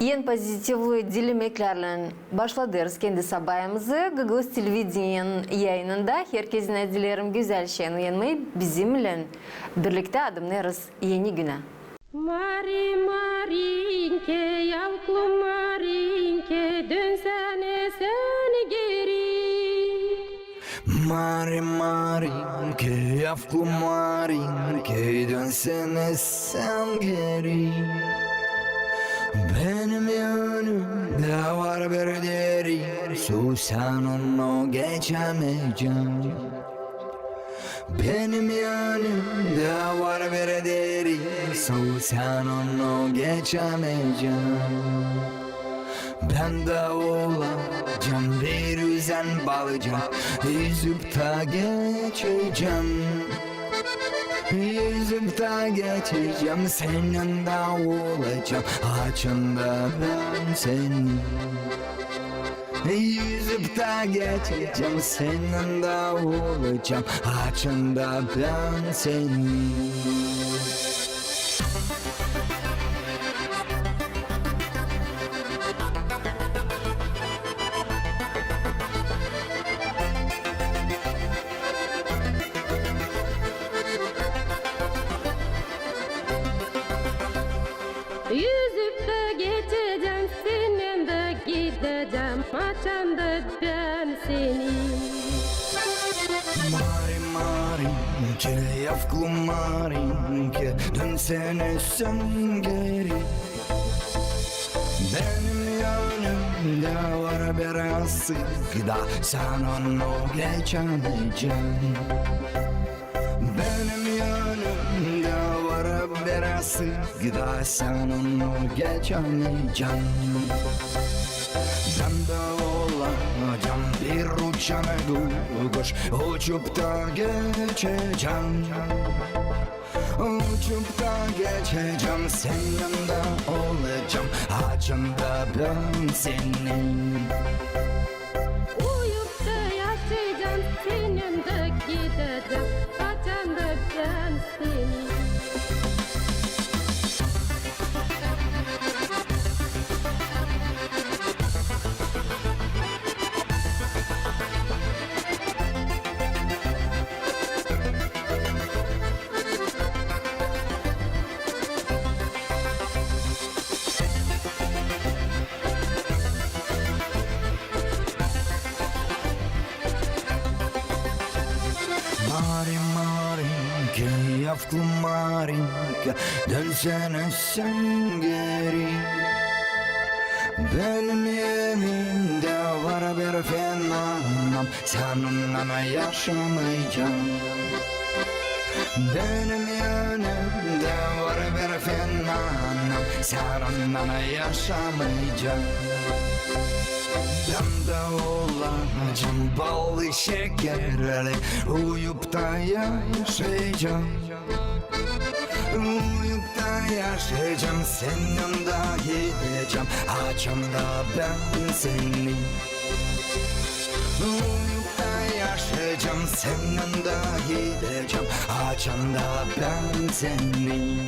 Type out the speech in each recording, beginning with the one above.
En pozitivli dilemeklerle başladırız kendi sabahımızı. Gıgız Televizyon'un yayınında herkesin dilerim güzel şeyin uyanmayı bizimle birlikte adımlarız yeni güne. Mari Marinke, yavuklu Marinke, dönsene sen geri. Mari Marinke, yavuklu Marinke, dönsene sen geri. Benim önümde var bir deri, su sen onu geçemeyeceksin. Benim yanımda var bir deri, su sen onu geçemeyeceksin. Ben de olacağım bir yüzen balıcak, yüzüp da geçeceğim. Yüzüp da geçeceğim, senin de olacağım, açında ben senin. Yüzüp da geçeceğim, senin de olacağım, açında ben senin. Yüzüp de geçeceğim, senin de gideceğim, açan da ben seni. Mari Marinke, yavuklu Marinke, dönsene sen geri. Benim yanımda var bir sıkıda, sen onu geçemeyeceksin. Benim yanımda var bir sıkıda, sen onu geçemeyeceksin. Ben de olacağım bir uçan kuş, uçup da geçeceğim. Uçup da geçeceğim, senin de olacağım, açında ben senin. Uyup da yaşayacağım, senin de gideceğim, açan da ben seni. Mari Marinke, yavuklu Marinke, dönsene sen geri. Benim yerimde var bir fenanam, seninle yaşamayacağım. Benim yanımda var bir fenanam, seninle yaşamayacağım. Ben de olacağım bal şekerli, uyup da yaşayacağım. Uyup da yaşayacağım, senin de gideceğim, açımda ben seni. Uyup da yaşayacağım, senin de gideceğim, açımda ben seni.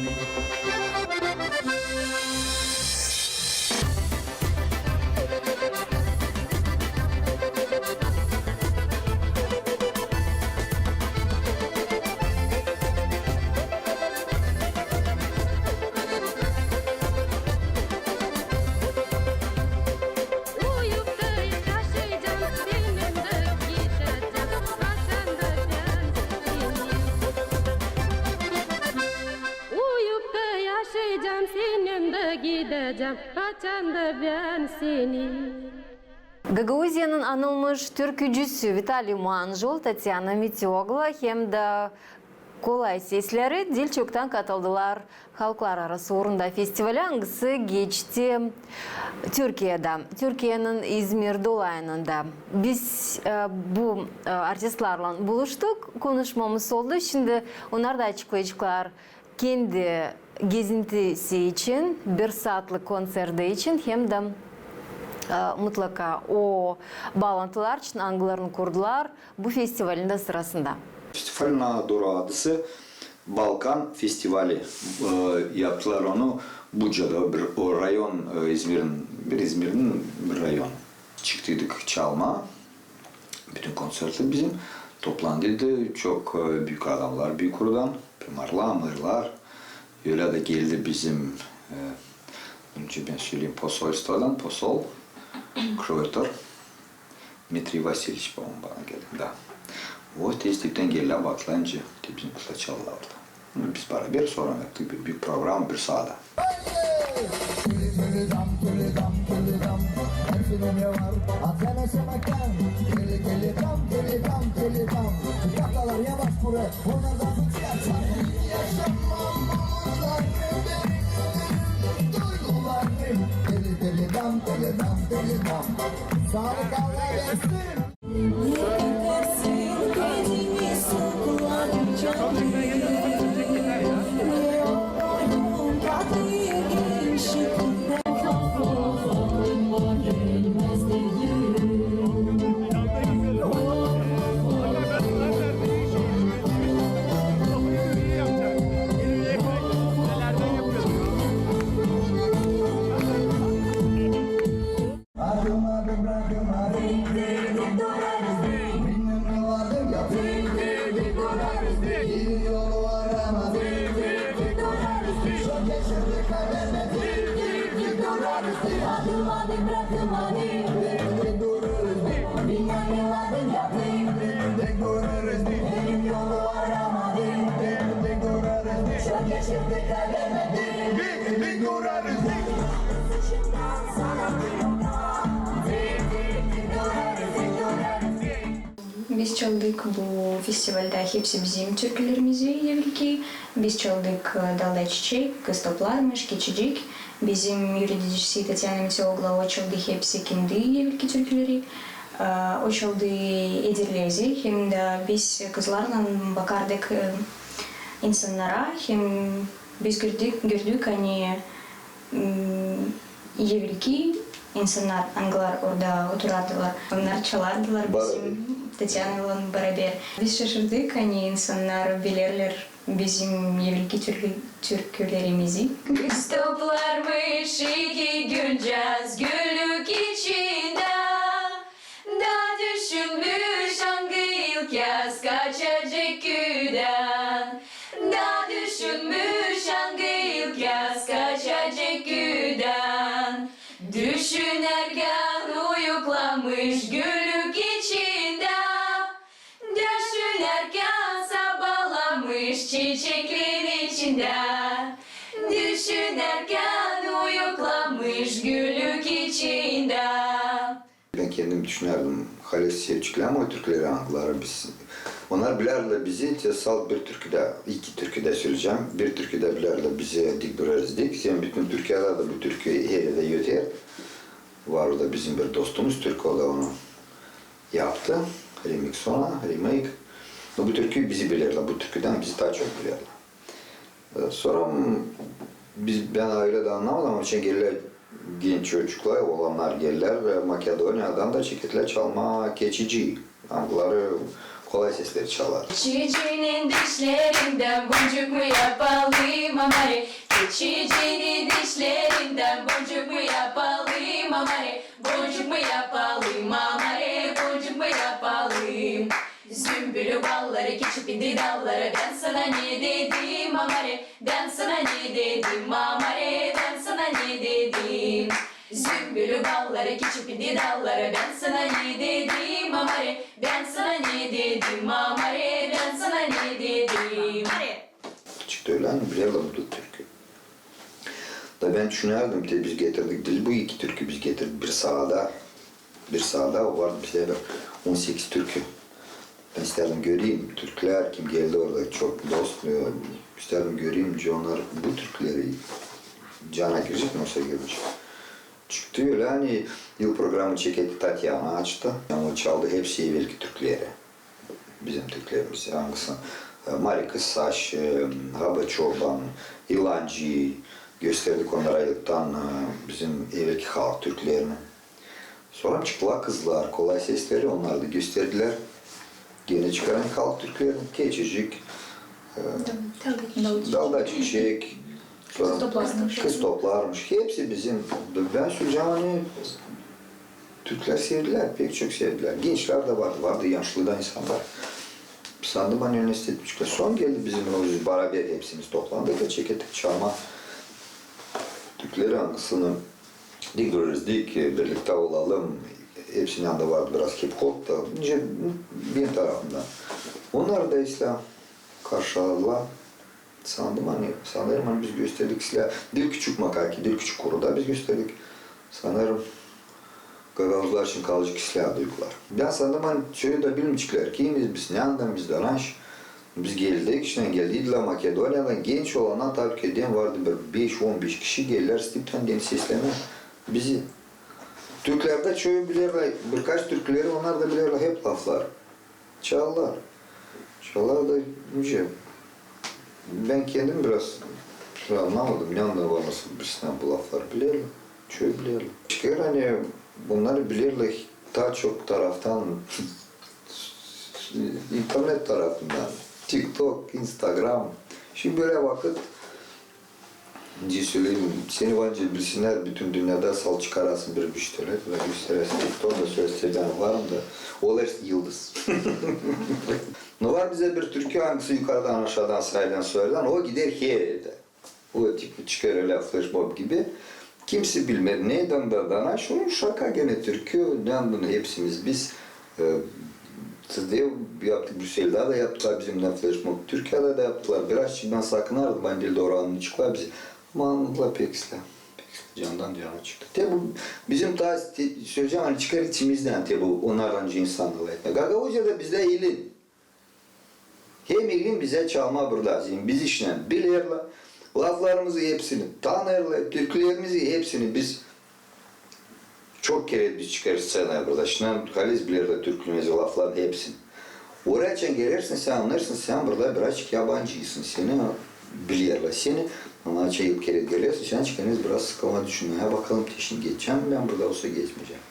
Gideceğim, açan da ben seni. Gagauziya'nın anılmış türkücüsü Vitaliy Manjul, Tatyana Mitiogla hem de Kolay Sesleri Dilçok'tan katıldılar. Halklar arası orunda festivali hangisi geçti Türkiye'de. Türkiye'nin İzmir dolayında. Biz bu artistlerle buluştuk, konuşmamız oldu. Şimdi onlar da açıklayacaklar kendi gezintisi için, bir saatlik konserde için hem de mutlaka o bağlantılar için angılarını kurdular bu festivalin de sırasında. Festivalin ana doğru adısı Balkan Festivali yaptılar onu Buca'da, o rayon İzmir'in bir rayon. Çıktıydık çalma. Bütün konserler bizim toplandıydı. Çok büyük adamlar Büyükkur'dan, mırlar. Öyle de geldi bizim önce ben söyleyeyim posolstodan, posol Kroytor Dmitri Vasilievich bana geldi. Da. O tezlikten geldiler baklanca bizim kısa çaldılar orada. Biz beraber sonra yaptık bir büyük program bir sahada. Sağlık Allah versin. Adım adım bırakım adım. Bilmem ne vardır ya. Bir yolu var ama. Çok yaşadık kaybetmedik. Adım adım bırakım adım. Dururuz. Bilmem ne vardır ya. Tek dururuz. Benim yolu var ama. Tek dururuz. Çok yaşadık kaybetmedik. Tek dururuz. Biz çaldık bu festivalde hepsi bizim türkülerimizi evvelki. Biz çaldık Dalda Çiçek, Kız Toplarmış, Keçicik. Bizim yöneticisi Tatyana Meteoglu o çaldı hepsi kendi evvelki türküleri. O çaldı Edirlezi. Hem de biz kızlarla bakardık insanlara. Hem biz gördük hani evvelki insanlar, Anglar orada oturardılar. Onlar çalardılar bizim Tatyana'yla beraber. Biz şaşırdık hani insanlar bilirler bizim evvelki türkülerimizi. Kız toplarmış iki gün caz gülük içinde. Da düşünmüş hangi ilk yaz kaçacak güden. Da düşünmüş hangi ilk yaz kaçacak güden. Düşünerken uyuklamış gülük içinde. Düşünerken sabahlamış çiçeklerin içinde. Düşünerken uyuklamış gülük içinde. Ben kendim düşünerdim. Halis Sevcikler ama o Türkleri Anglara biz. Onlar bilirler bizi salt bir türküde, iki türküde söyleyeceğim. Bir türküde bilirler bizi dik durarız dik. Sen bütün Türkiye'de de bu türküyü her yerde yeter. Var orada bizim bir dostumuz Türk o da onu yaptı. Remix ona, remake. Bu türküyü bizi bilirler. Bu türküden bizi daha çok bilirler. Sonra ben öyle de anlamadım. Onun için gelirler genç çocuklar, olanlar gelirler. Makedonya'dan da çeketler çalma keçici. Angları kolay sesleri çalar. Keçicinin dişlerinden boncuk mu yapalım amare? Keçicinin dişlerinden boncuk mu yapalım amare? Boncuk mu yapalım amare? Boncuk mu yapalım? Zümbülü balları keçip indi dalları. Ben sana ne dedim amare? Ben sana ne dedim amare? Ben sana ne dedim? Zümbülü balları keçip indi dalları. Ben sana ne dedim amare? Ben sana ne dedim amare? Ben sana ne dedim? Çıktı öyle hani bilirler bu türkü. Da ben düşünerdim ki biz getirdik dil bu iki türkü biz getirdik bir sahada vardı bize 18 türkü. Ben isterdim göreyim Türkler kim geldi orada çok dost isterdim göreyim onlar bu Türkleri cana girecek mi olsa girmiş. Çıktı öyle hani yıl programı çeketi Tatyana açtı. Yani o çaldı hepsi evvelki Türkleri. Bizim Türklerimiz hangisi? Mari Kıssaş, Haba Çoban, İlancı gösterdik onlara aylıktan bizim evvelki halk Türklerini. Sonra çıktılar kızlar, kolay sesleri onlar da gösterdiler. Gene çıkaran halk Türklerini, Keçicik, Dalda çiçek, sonra kız toplarmış. Hepsi bizim. Ben söyleyeceğim hani Türkler sevdiler, pek çok sevdiler. Gençler de vardı yaşlı da insanlar. Sandım hani üniversite son geldi bizim o beraber hepsimiz toplandık da çekettik çalma. Türkleri hangisini diyoruz ki birlikte olalım. Hepsinin yanında vardı biraz hip hop da bir tarafından. Onlar da İslam karşıladılar. Sanırım hani biz gösterdik silah. Dil küçük makaki, dil küçük koruda biz gösterdik. Sanırım Gagavuzlar için kalıcı silah duygular. Ben sandım hani şöyle de bilmişler ki biz ne andan biz danış. Biz geldik, işte geldiydiler Makedonya'dan genç olanlar tabii ki eden vardı bir 5-15 kişi geldiler Stipten deniz sesleme bizi. Türklerde şöyle bilirler, birkaç Türkleri onlar da bilirler hep laflar. Çallar. Çallar da ince. Ben kendim biraz anlamadım. Ne anlamda var nasıl birisinden bu laflar bilirler. Şöyle bilirler. Çıkar hani bunları bilirler daha çok taraftan internet tarafından. TikTok, Instagram. Şimdi böyle vakit söyleyeyim, seni bence bilsinler bütün dünyada sal çıkarasın bir müşteri ve gösterirsin. TikTok'da söyleyeceğim varım da olar yıldız. Ne var bize bir Türkiye hangisi yukarıdan aşağıdan sırayla söylen o gider her yerde. O tip çıkar öyle flash mob gibi. Kimse bilmez neyden da dana şunun şaka gene Türkiye neden hepsimiz biz sizde yaptık Brüksel'de de yaptılar bizimle flash mob. Türkiye'de de yaptılar. Biraz çiğden sakınardı. Ben dilde oranını çıklar bizi. Ama anladılar pek islam. Candan cana çıktı. Tabi bizim daha söyleyeceğim hani çıkar içimizden tabi onlardan insanlığı etme. Gagavuzca da bizde ilim. Hem ilim bize çalma lazım. Biz işten bilirler. Laflarımızı hepsini tanırlar. Türklerimizi hepsini biz çok kere biz çıkarız sana burada. Şimdi Halis bilirler Türklerimizi lafların hepsini. Oraya gelirsin sen anlarsın sen burada birazcık yabancıysın. Seni bilirler. Seni ama çayıp kere geliyorsun, sen çıkanız biraz sıkılma düşünmeye bakalım teşini geçeceğim, ben burada olsa geçmeyeceğim.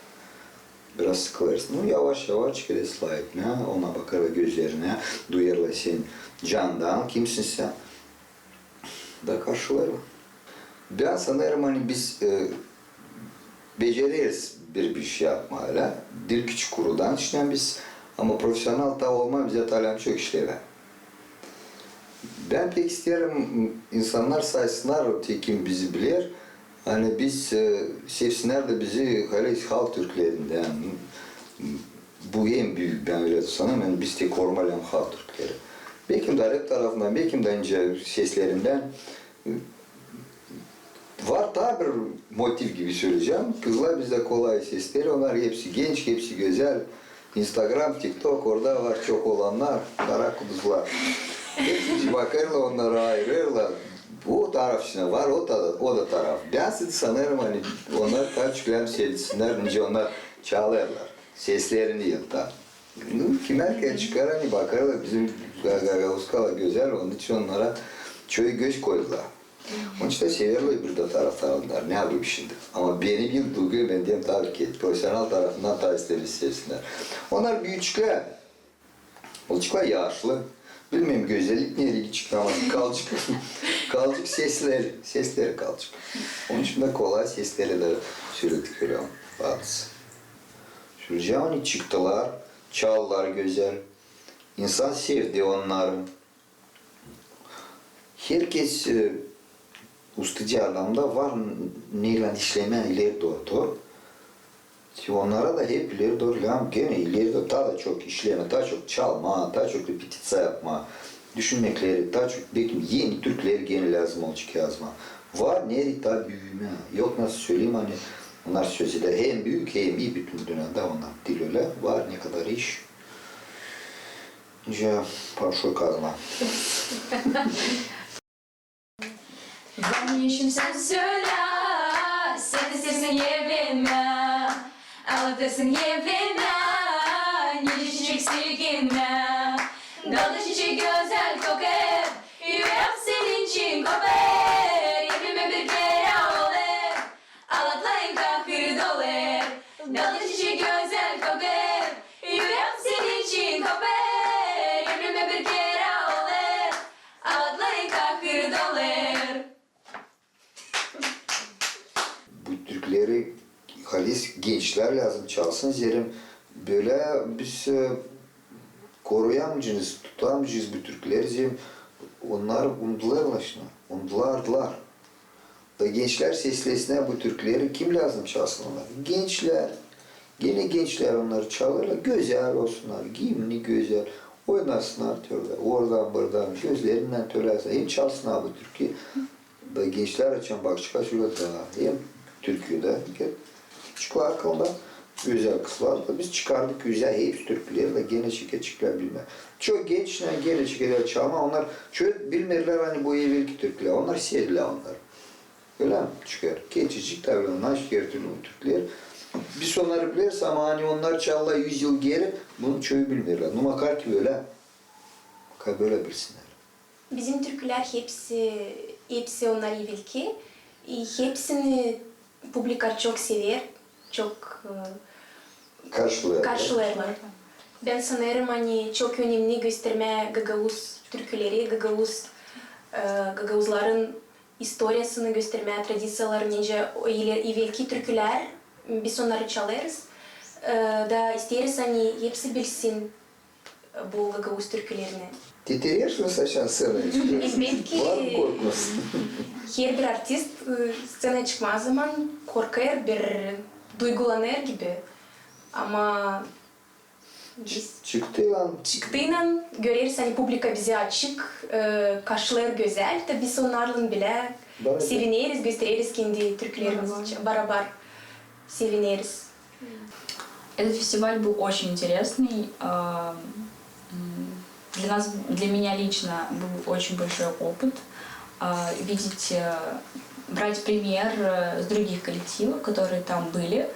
Biraz sıkılırsın, yavaş yavaş çıkar ıslayetine, ona bakar ve gözlerine, duyarlar senin candan, kimsin sen? Da karşılarım. Ben sanırım hani biz beceririz bir şey yapmayla, dil küçük kurudan, işte biz ama profesyonel da olma bize talep çok işlere. Ben pek isterim insanlar saysınlar kim bizi bilir. Hani biz sevsinler de bizi halk Türklerinden. Bu en büyük ben öyle sanırım. Yani biz tek korumalayan halk Türkleri. Belki de Arap tarafından, belki de önce seslerinden var daha bir motif gibi söyleyeceğim. Kızlar bizde kolay sesleri. Onlar hepsi genç, hepsi güzel. Instagram, TikTok orada var çok olanlar. Kara kuduzlar. Hepsi bakarlar onlara ayırırlar. Bu taraf içinde var, o da taraf. Ben size sanırım hani onlar kaçıklarım sevdisinler, nice onlar çalarlar. Seslerini yılda. Kim erken çıkar hani bakarlar bizim Gagavuzkala güzel, onun için onlara çoğu göz koydular. Onun için de severler bir de taraftarlar, ne yapayım şimdi. Ama beni bir duyguyu benden tabii ki profesyonel tarafından da isteriz sevsinler. Onlar büyücükler. Olçuklar yaşlı. Bilmiyorum güzellik nereye çıkıyor ama kalcık sesleri kalcık. Onun için de kolay sesleri de sürekli görüyorum bazısı. Söyleyeceğim hani çıktılar, çaldılar güzel. İnsan sevdi onları. Herkes ustıcı adamda var neyle işleme ileri doğru. Onlara da hep ileri doğru gene ileri doğru daha da çok işleme, daha çok çalma, daha çok repetitsiya yapma, düşünmekleri, daha çok belki yeni Türkleri gene lazım olacak yazma. Var nerede daha büyüme, yok nasıl söyleyeyim hani onlar sözler hem büyük hem iyi bütün dünyada onlar dil öyle var ne kadar iş. Ya parşo kazma. Ben yeşim sen söyle, sen istersen evlenme. Ağlatırsın evlenme, nice çiçek silginme. Dalda çiçek güzel kokar, yüreğim senin için kopar. Evlenme bir kere olur, ağlatlayın kahır dolar. Dalda çiçek güzel kokar, yüreğim senin için kopar. Evlenme bir kere olur, türküleri halis gençler lazım çalsın zerim. Böyle biz koruyamayacağız, tutamayacağız bu türküleri zerim. Onlar unutdular şuna. Unutdulardılar. Da gençler seslesine bu türküleri kim lazım çalsın onlar? Gençler. Yine gençler onları çalırlar. Güzel olsunlar. Giyimli güzel. Oynasınlar diyorlar. Oradan buradan gözlerinden tölerse hem çalsınlar bu türküyü. Da gençler açan bak çıkar şurada da hem türküde çıkıyor arkamda güzel kızlar da biz çıkardık güzel hepsi türküleri de gene çıkar bilmem. Çok gençler gene çıkar çalma onlar çok bilmirler hani bu evvelki türküler onlar sevdiler onlar. Öyle mi? Çıkar. Geçicik tabii onlar çıkar türküler. Biz onları biliriz ama hani onlar çalla 100 yıl geri bunu çoğu bilmirler. Numakar ki böyle. Böyle bilsinler. Bizim türküler hepsi onlar evvelki. Hepsini publika çok sever, çok karşılarlar. Ben sanırım hani çok önemli gösterme Gagavuz türküleri, Gagavuzların historiasını göstermeye, tradisyaları nece evvelki türküler biz onları çalarız. Da isteriz hani hepsi bilsin bu Gagavuz türkülerini. Titriyorsun saçan sığınır. Elbette Var mı korkmaz? her bir artist scenaya çıkmaz zaman korkar, bir duygulanır gibi. Ama biz Çıktı lan. çıktığından görürüz hani publika bize açık, karşılar güzel. Da biz onlarla bile seviniriz, gösteririz kendi türkülerimizi. Beraber seviniriz. Этот фестиваль был очень интересный. Для меня лично был очень большой опыт видеть, брать пример с других коллективов, которые там были.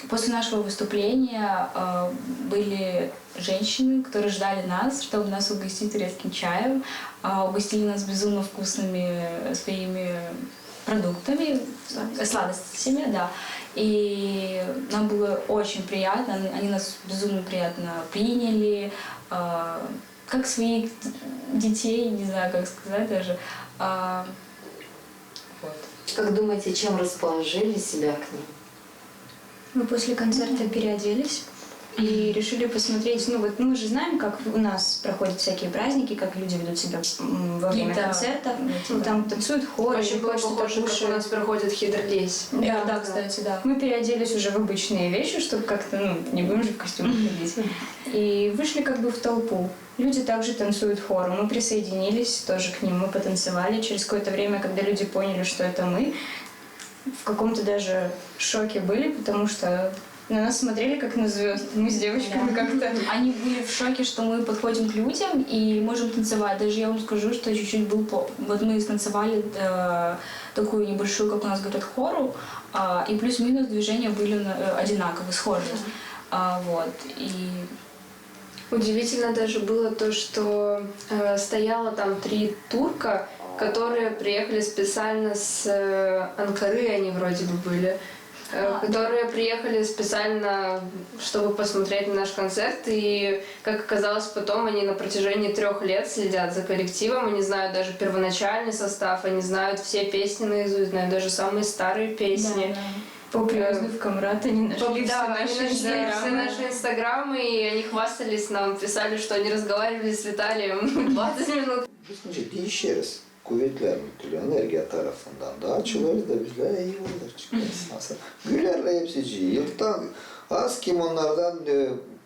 После нашего выступления были женщины, которые ждали нас, чтобы нас угостить турецким чаем, угостили нас безумно вкусными своими продуктами, сладостями, да. И нам было очень приятно, они нас безумно приятно приняли, как своих детей, не знаю, как сказать даже. Вот. Как думаете, чем расположили себя к ним? Мы после концерта переоделись и решили посмотреть, ну вот мы же знаем, как у нас проходят всякие праздники, как люди ведут себя во время концерта. Там танцуют хоры. Очень было похоже, как у нас проходит хидрлейс. Да, кстати, да. Мы переоделись уже в обычные вещи, чтобы как-то, не будем же в костюмах ходить. И вышли как бы в толпу. Люди также танцуют хором. Мы присоединились тоже к ним, мы потанцевали. Через какое-то время, когда люди поняли, что это мы, в каком-то даже шоке были, потому что на нас смотрели как на звезд. Мы с девочками как-то... Они были в шоке, что мы подходим к людям и можем танцевать. Даже я вам скажу, что чуть-чуть был... Вот мы станцевали такую небольшую, как у нас говорят, хору, и плюс-минус движения были одинаковые, схожие. Вот. И... Удивительно даже было то, что стояло там 3 турка, которые приехали специально с Анкары, они вроде бы были, которые приехали специально, чтобы посмотреть на наш концерт. И, как оказалось потом, они на протяжении 3 лет следят за коллективом. Они знают даже первоначальный состав, они знают все песни наизусть, знают даже самые старые песни. Да. Поп-звезды в Камрат, они нашли все наши инстаграмы, и они хвастались нам, писали, что они разговаривали с Виталием 20 минут. Biz değişiriz. Kuvvetler müdürlüğü enerji tarafından da açılırız da bizler iyi olur çıkarsın. Gülerle hepsi yıldan az kim onlardan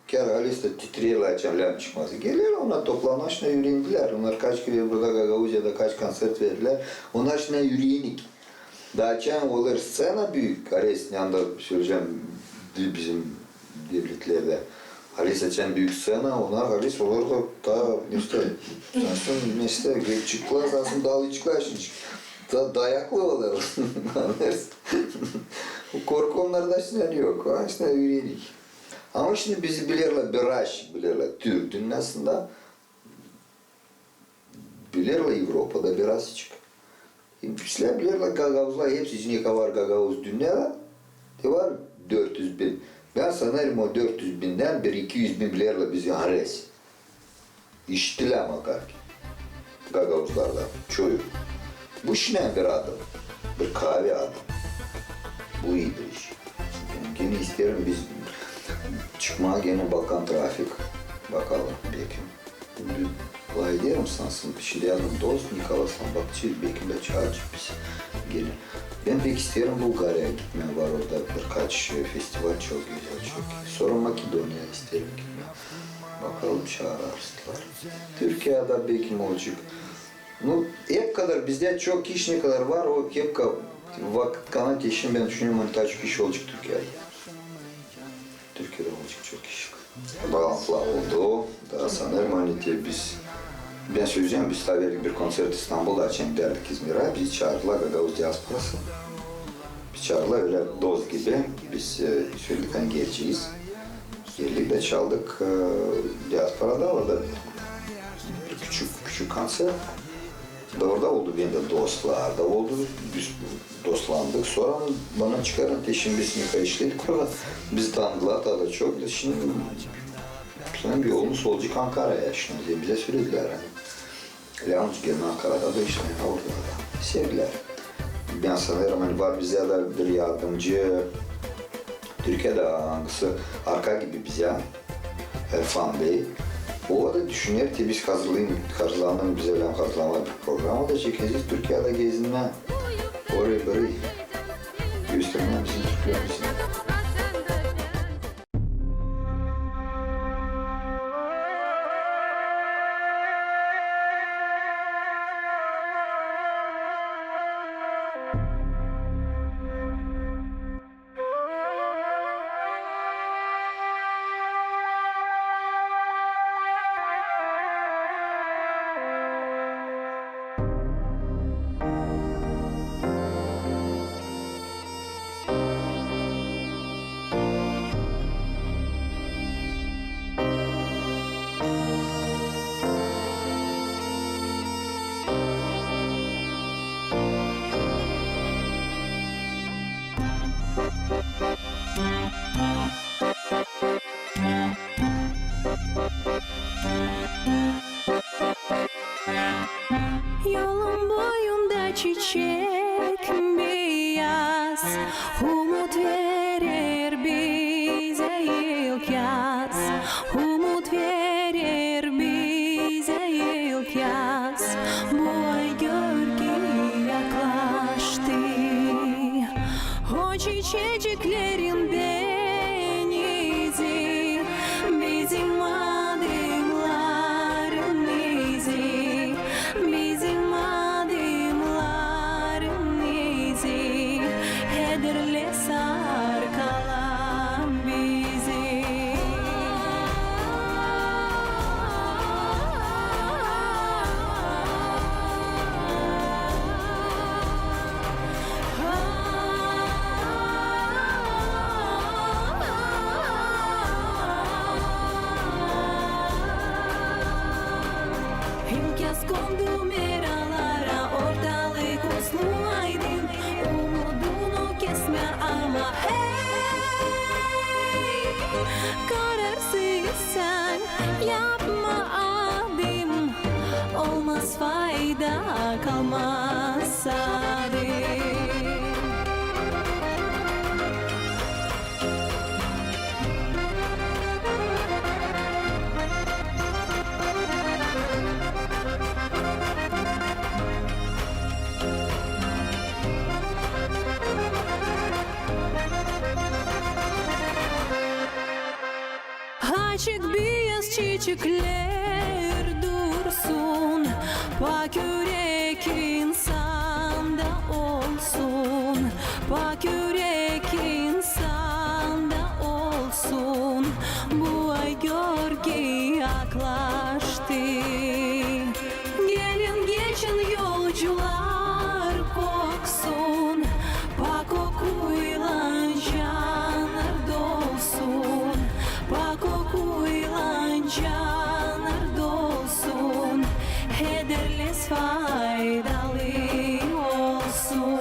kerhaliste titriyorlar açarlar çıkması. Gelirler ona toplanışına yürüyündiler. Onlar kaç kere burada Gagavuzya'da kaç konser verdiler. Onlar şimdi yürüyenik. Daha olur scena büyük. Ares yanında söyleyeceğim bizim devletlerde. Halis açan büyük scena, onlar halis olur da daha işte aslında işte çıklar aslında dalı çıklar şimdi dayaklı olur. Korku onlarda şimdi yok. Aslında yürüyelik. Ama şimdi bizi bilirler, Biraş bilirler. Türk dünyasında bilirler Avrupa'da biraz çık. Bizler bilirler Gagavuzlar hepsi için var Gagavuz dünyada. Var 400 bin. Ben sanırım o 400 binden 200 bin bilirler bizi Hares. İşittiler makar ki. Gagavuzlardan çoğu. Bu şine bir adım. Bir kahve adım. Bu iyidir iş. Yani gene isterim biz çıkmaya gene Balkan trafik. Bakalım belki. Kolay derim sansın. Şimdi yanım dost Nikolas'tan bakacağız. Belki de çağıracak biz. Gelin. Ben pek isterim Bulgarya'ya gitmeye var orada birkaç festival çok güzel çok. Sonra Makedonya'ya isterim gitmeye. Bakalım çağırırlar. Türkiye'de belki ne olacak? Ну, hep kadar bizde çok kişi ne kadar var o hep vakit kanat için ben düşünüyorum hani çok kişi olacak Türkiye'de. Türkiye'de olacak çok kişi. Bağlantılar oldu. Daha sanırım hani biz ben söyleyeceğim biz tabii bir konser İstanbul'da açan derdik İzmir'e. Bizi çağırdılar Gagavuz diasporası. Biz çağırdılar öyle doz gibi. Biz söyledik hani geleceğiz. Geldik de çaldık. Diasporada orada küçük konser. Orada oldu benim de dostlar da oldu. Biz dostlandık. Sonra bana çıkarın teşin biz nikah işledik orada. Bizi tanıdılar da çok. Şimdi senin bir yolumuz olacak Ankara'ya şimdi diye bize söylediler hani. Yalnız gelin Ankara'da da işte orada da sevdiler. Ben sanırım hani var bize de bir yardımcı Türkiye'de hangisi arka gibi bize Erfan Bey. O da düşünüyor ki biz hazırlandım bize öyle hazırlama bir program da çekeceğiz. Türkiye'de gezinme oraya böyle gösterme bizim Türkiye'mizin. Yolun boyunda çiçek beyaz, umut verir bize ilk yaz, umut verir bize ilk yaz. Bu ay gölge yaklaştı, o çiçeciklerin denizi, bizim adımların izi, bizim adımların izi, hederle sarkalan bizi. İlk yaz kondu meralara, ortalık uslu aydın, umudunu kesme ama hey, kararsız sen yapma adım, olmaz fayda kalmaz adım. Açık beyaz çiçekler dursun, pak yürek insanda olsun, pak yürek insanda olsun. Bu ay gölge yaklaştı, gelin geçin yolcular koksun, pak kokuyla canlar dolsun, pak kokuyla canlar dolsun, hederles faydalı olsun.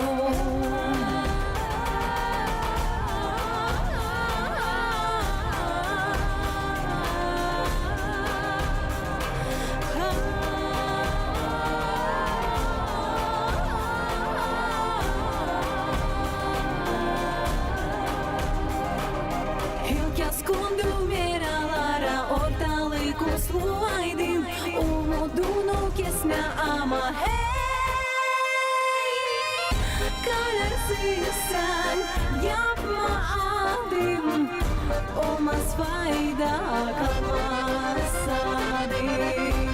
husna ama hey, kararsızsan yapma adım, olmaz fayda kalmaz adım.